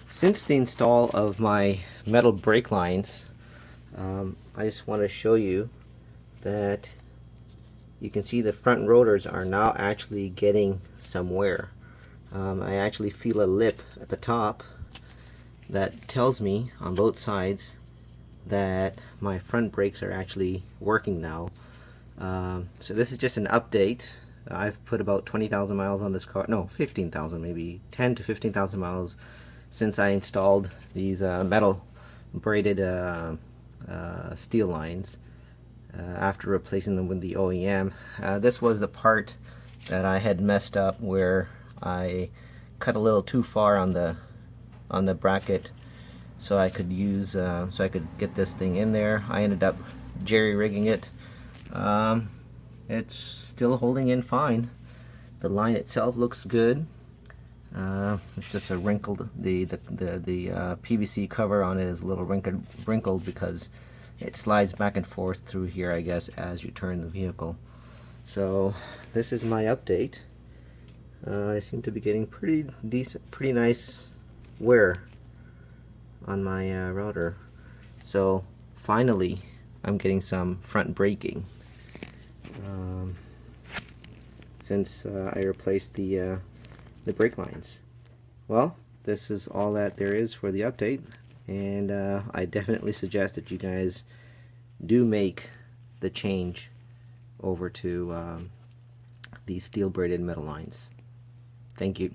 Since the install of my metal brake lines, I just want to show you that you can see the front rotors are now actually getting some wear. I actually feel a lip at the top that tells me on both sides that my front brakes are actually working now. So this is just an update. I've put about 20,000 miles on this car, no, 15,000, maybe 10 to 15,000 miles since I installed these metal braided steel lines after replacing them with the OEM. This was the part that I had messed up, where I cut a little too far on the bracket, so I could use so I could get this thing in there. I ended up jerry-rigging it. It's still holding in fine. The line itself looks good. It's just a wrinkled, the PVC cover on it is a little wrinkled because it slides back and forth through here, I guess, as you turn the vehicle. So this is my update. I seem to be getting pretty nice wear on my router. So finally, I'm getting some front braking since I replaced the brake lines. Well, this is all that there is for the update, and I definitely suggest that you guys do make the change over to these steel braided metal lines. Thank you.